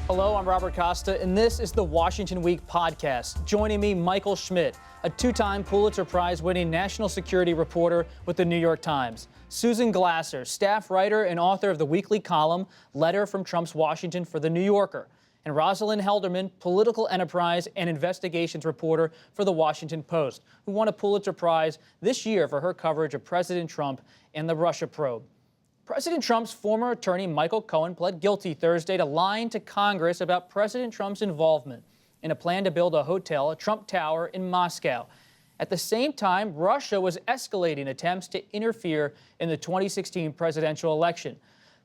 Hello, I'm Robert Costa, and this is the Washington Week podcast. Joining me, Michael Schmidt, a two-time Pulitzer Prize-winning national security reporter with the New York Times. Susan Glasser, staff writer and author of the weekly column, Letter from Trump's Washington for The New Yorker. And Rosalind Helderman, political enterprise and investigations reporter for The Washington Post, who won a Pulitzer Prize this year for her coverage of President Trump and the Russia probe. President Trump's former attorney, Michael Cohen, pled guilty Thursday to lying to Congress about President Trump's involvement in a plan to build a hotel, a Trump Tower, in Moscow. At the same time, Russia was escalating attempts to interfere in the 2016 presidential election.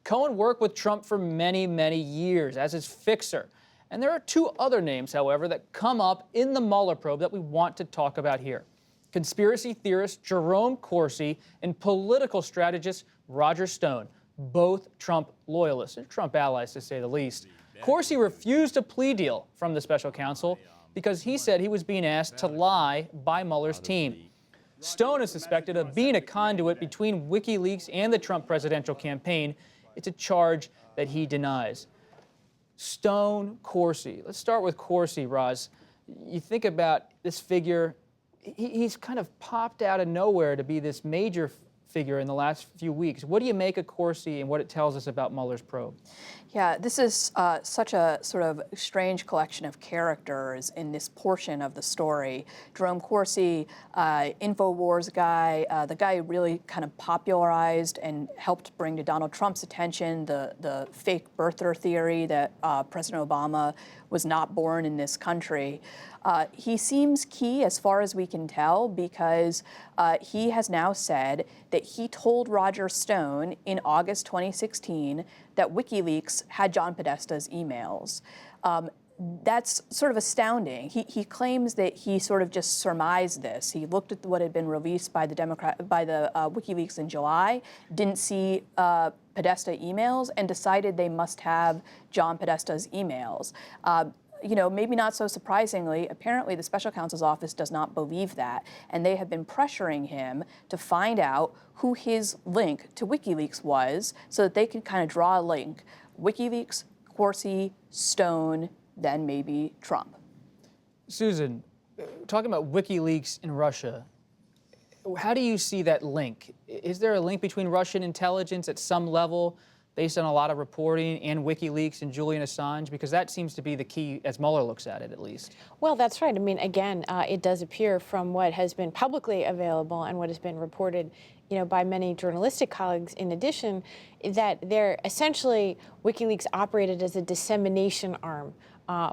Cohen worked with Trump for many, many years as his fixer. And there are two other names, however, that come up in the Mueller probe that we want to talk about here. Conspiracy theorist Jerome Corsi and political strategist Roger Stone, both Trump loyalists, and Trump allies to say the least. Corsi refused a plea deal from the special counsel because he said he was being asked to lie by Mueller's team. Stone is suspected of being a conduit between WikiLeaks and the Trump presidential campaign. It's a charge that he denies. Stone, Corsi. Let's start with Corsi, Roz. You think about this figure. He's kind of popped out of nowhere to be this major figure in the last few weeks. What do you make of Corsi and what it tells us about Mueller's probe? Yeah, this is such a sort of strange collection of characters in this portion of the story. Jerome Corsi, InfoWars guy, the guy who really kind of popularized and helped bring to Donald Trump's attention the fake birther theory that President Obama was not born in this country. He seems key as far as we can tell because he has now said that he told Roger Stone in August 2016 that WikiLeaks had John Podesta's emails. That's sort of astounding. He claims that he sort of just surmised this. He looked at what had been released by the WikiLeaks in July, didn't see Podesta emails, and decided they must have John Podesta's emails. Maybe not so surprisingly, apparently the special counsel's office does not believe that, and they have been pressuring him to find out who his link to WikiLeaks was so that they could kind of draw a link. WikiLeaks, Corsi, Stone, then maybe Trump. Susan, talking about WikiLeaks in Russia, how do you see that link? Is there a link between Russian intelligence at some level based on a lot of reporting and WikiLeaks and Julian Assange? Because that seems to be the key as Mueller looks at it, at least. Well, that's right. I mean, again, it does appear from what has been publicly available and what has been reported, by many journalistic colleagues in addition, that they're essentially WikiLeaks operated as a dissemination arm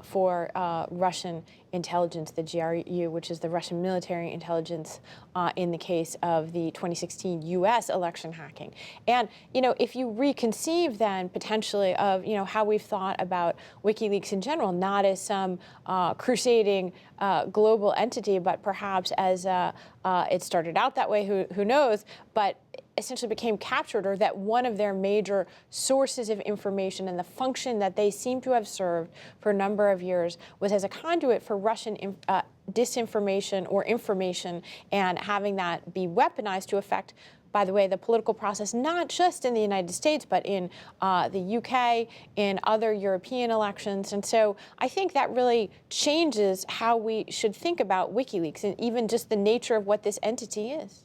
for Russian intelligence, the GRU, which is the Russian military intelligence in the case of the 2016 U.S. election hacking. And, if you reconceive then potentially of, how we've thought about WikiLeaks in general, not as some crusading global entity, but perhaps as it started out that way, who knows, but essentially became captured, or that one of their major sources of information and the function that they seem to have served for a number of years was as a conduit for Russian disinformation or information, and having that be weaponized to affect, by the way, the political process, not just in the United States, but in the UK, in other European elections. And so I think that really changes how we should think about WikiLeaks and even just the nature of what this entity is.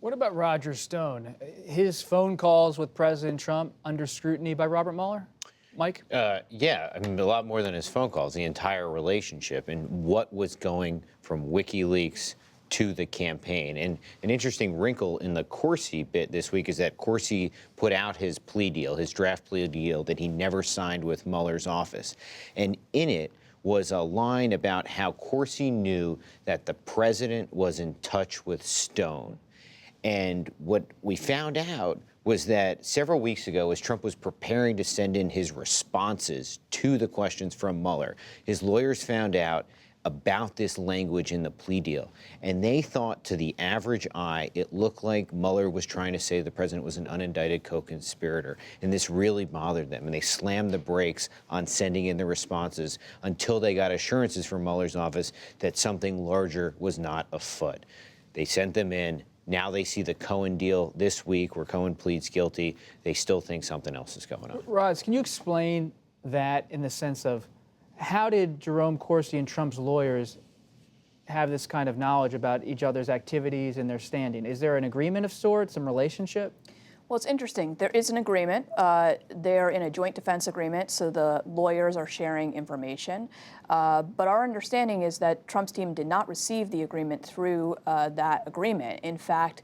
What about Roger Stone? His phone calls with President Trump under scrutiny by Robert Mueller? Mike? Yeah, I mean, a lot more than his phone calls, the entire relationship and what was going from WikiLeaks to the campaign. And an interesting wrinkle in the Corsi bit this week is that Corsi put out his plea deal, his draft plea deal that he never signed with Mueller's office. And in it was a line about how Corsi knew that the president was in touch with Stone. And what we found out was that several weeks ago, as Trump was preparing to send in his responses to the questions from Mueller, his lawyers found out about this language in the plea deal. And they thought, to the average eye, it looked like Mueller was trying to say the president was an unindicted co-conspirator. And this really bothered them. And they slammed the brakes on sending in the responses until they got assurances from Mueller's office that something larger was not afoot. They sent them in. Now they see the Cohen deal this week where Cohen pleads guilty. They still think something else is going on. Roz, can you explain that in the sense of how did Jerome Corsi and Trump's lawyers have this kind of knowledge about each other's activities and their standing? Is there an agreement of sorts, some relationship? Well, it's interesting. There is an agreement. They're in a joint defense agreement, so the lawyers are sharing information. But our understanding is that Trump's team did not receive the agreement through that agreement. In fact,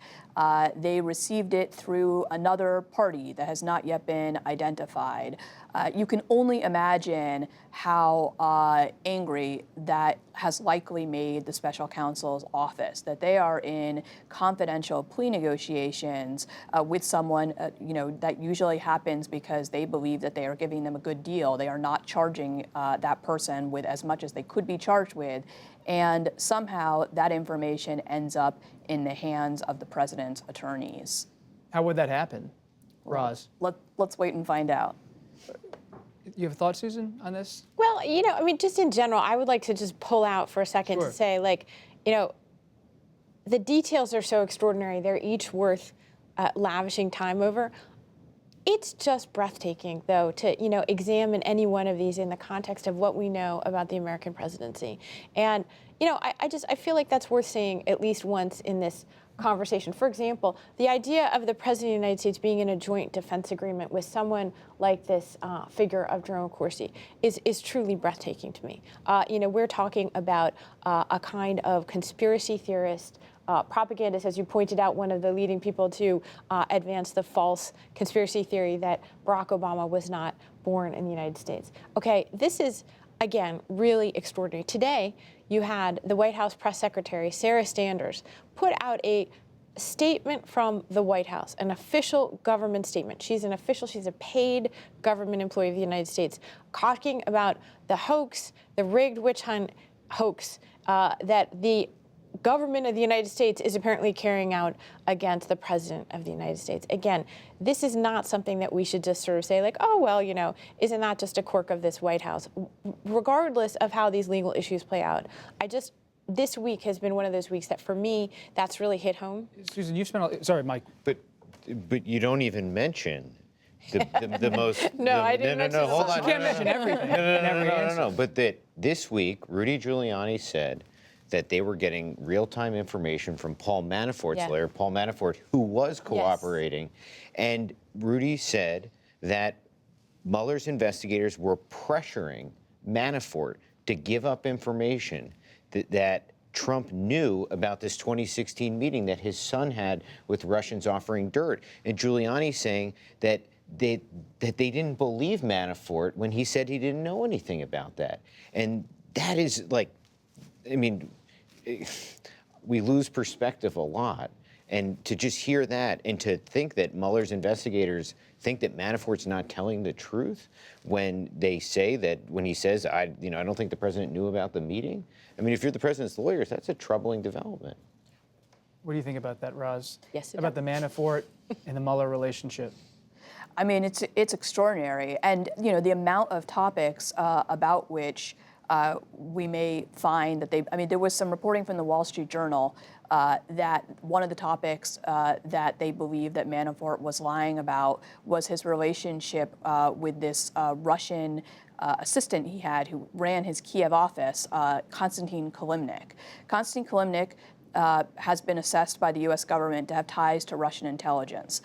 they received it through another party that has not yet been identified. You can only imagine how angry that has likely made the special counsel's office, that they are in confidential plea negotiations with someone, that usually happens because they believe that they are giving them a good deal. They are not charging that person with as much as they could be charged with. And somehow that information ends up in the hands of the president's attorneys. How would that happen, Roz? Let's wait and find out. You have a thought, Susan, on this? Well, just in general, I would like to just pull out for a second to say, the details are so extraordinary. They're each worth lavishing time over. It's just breathtaking, though, to examine any one of these in the context of what we know about the American presidency. And I feel like that's worth saying at least once in this conversation. For example, the idea of the President of the United States being in a joint defense agreement with someone like this figure of Jerome Corsi is truly breathtaking to me. We're talking about a kind of conspiracy theorist, propagandist, as you pointed out, one of the leading people to advance the false conspiracy theory that Barack Obama was not born in the United States. Okay, this is, again, really extraordinary. Today, you had the White House press secretary, Sarah Sanders, put out a statement from the White House, an official government statement. She's an official, she's a paid government employee of the United States, talking about the hoax, the rigged witch hunt hoax that the government of the United States is apparently carrying out against the President of the United States. Again, this is not something that we should just sort of say like, oh, well, isn't that just a quirk of this White House? Regardless of how these legal issues play out, this week has been one of those weeks that for me, that's really hit home. Susan, you've spent, sorry, Mike. But you don't even mention the most. I didn't mention hold on. You can't mention everything. No. But that this week, Rudy Giuliani said that they were getting real-time information from Paul Manafort's lawyer, Paul Manafort, who was cooperating. And Rudy said that Mueller's investigators were pressuring Manafort to give up information that Trump knew about this 2016 meeting that his son had with Russians offering dirt. And Giuliani saying that they didn't believe Manafort when he said he didn't know anything about that. And that is we lose perspective a lot. And to just hear that and to think that Mueller's investigators think that Manafort's not telling the truth when they say that, when he says, I don't think the president knew about the meeting. I mean, if you're the president's lawyers, that's a troubling development. What do you think about that, Roz? Yes, about the Manafort and the Mueller relationship? I mean, it's extraordinary. And, the amount of topics about which we may find that there was some reporting from the Wall Street Journal that one of the topics that they believe that Manafort was lying about was his relationship with this Russian assistant he had who ran his Kiev office, Konstantin Kilimnik. Konstantin Kilimnik has been assessed by the U.S. government to have ties to Russian intelligence.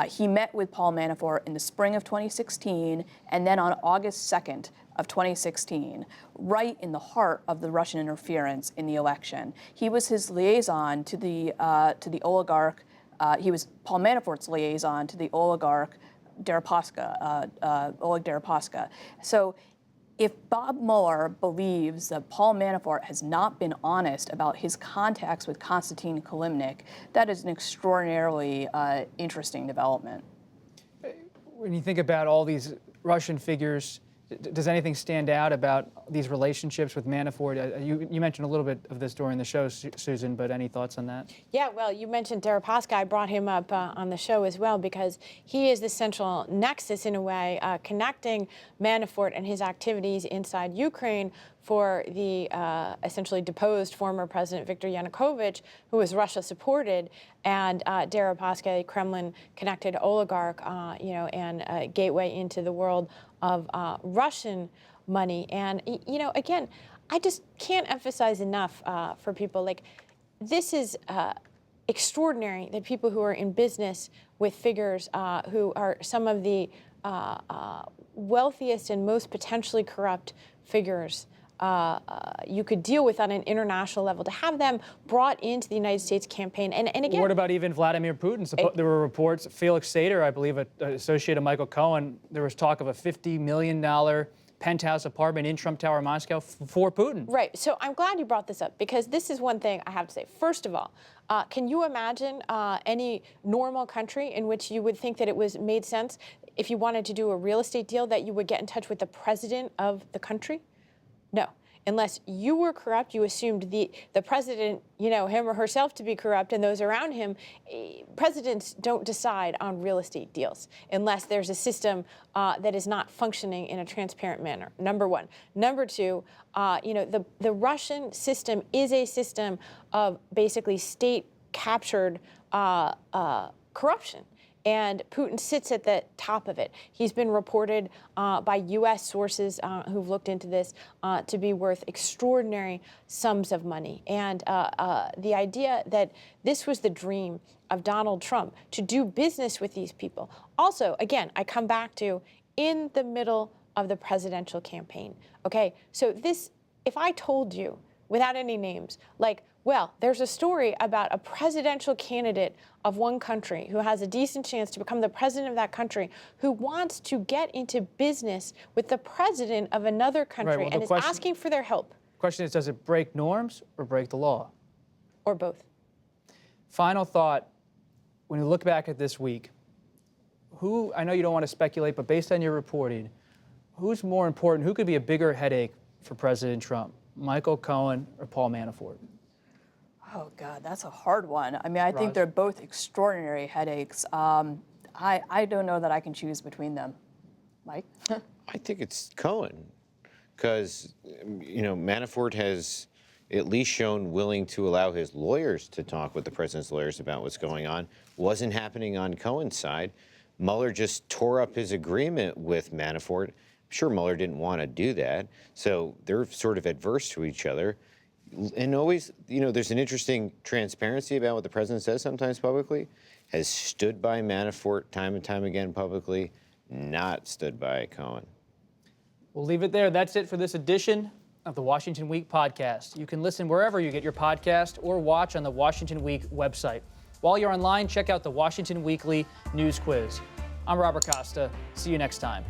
He met with Paul Manafort in the spring of 2016, and then on August 2nd of 2016, right in the heart of the Russian interference in the election. He was his liaison to the oligarch. He was Paul Manafort's liaison to the oligarch Deripaska, Oleg Deripaska. So if Bob Mueller believes that Paul Manafort has not been honest about his contacts with Konstantin Kilimnik, that is an extraordinarily interesting development. When you think about all these Russian figures, does anything stand out about these relationships with Manafort? You mentioned a little bit of this during the show, Susan, but any thoughts on that? Yeah, well, you mentioned Deripaska. I brought him up on the show as well because he is the central nexus, in a way, connecting Manafort and his activities inside Ukraine for the essentially deposed former President Viktor Yanukovych, who was Russia-supported, and Deripaska, a Kremlin-connected oligarch, and a gateway into the world of Russian money. And, again, I just can't emphasize enough for people, like, this is extraordinary that people who are in business with figures who are some of the wealthiest and most potentially corrupt figures you could deal with on an international level, to have them brought into the United States campaign. And again, what about even Vladimir Putin? There were reports, Felix Sater, I believe, associate of Michael Cohen, there was talk of a $50 million penthouse apartment in Trump Tower, Moscow, for Putin. Right. So I'm glad you brought this up, because this is one thing I have to say. First of all, can you imagine any normal country in which you would think that it was made sense, if you wanted to do a real estate deal, that you would get in touch with the president of the country? No. Unless you were corrupt, you assumed the president, him or herself, to be corrupt, and those around him. Presidents don't decide on real estate deals unless there's a system that is not functioning in a transparent manner, number one. Number two, the Russian system is a system of basically state-captured corruption. And Putin sits at the top of it. He's been reported by U.S. sources who've looked into this to be worth extraordinary sums of money. And the idea that this was the dream of Donald Trump, to do business with these people. Also, again, I come back to in the middle of the presidential campaign. Okay, so this, if I told you, without any names, like, well, there's a story about a presidential candidate of one country who has a decent chance to become the president of that country, who wants to get into business with the president of another country, Right, well, and is asking for their help. The question is, does it break norms or break the law? Or both. Final thought, when you look back at this week, I know you don't want to speculate, but based on your reporting, who's more important, who could be a bigger headache for President Trump, Michael Cohen or Paul Manafort? Oh, God, that's a hard one. I mean, I think they're both extraordinary headaches. I don't know that I can choose between them. Mike? I think it's Cohen, because, Manafort has at least shown willing to allow his lawyers to talk with the president's lawyers about what's going on. Wasn't happening on Cohen's side. Mueller just tore up his agreement with Manafort. I'm sure Mueller didn't want to do that. So they're sort of adverse to each other. And always, there's an interesting transparency about what the president says sometimes publicly, has stood by Manafort time and time again publicly, not stood by Cohen. We'll leave it there. That's it for this edition of the Washington Week podcast. You can listen wherever you get your podcast or watch on the Washington Week website. While you're online, check out the Washington Weekly News Quiz. I'm Robert Costa. See you next time.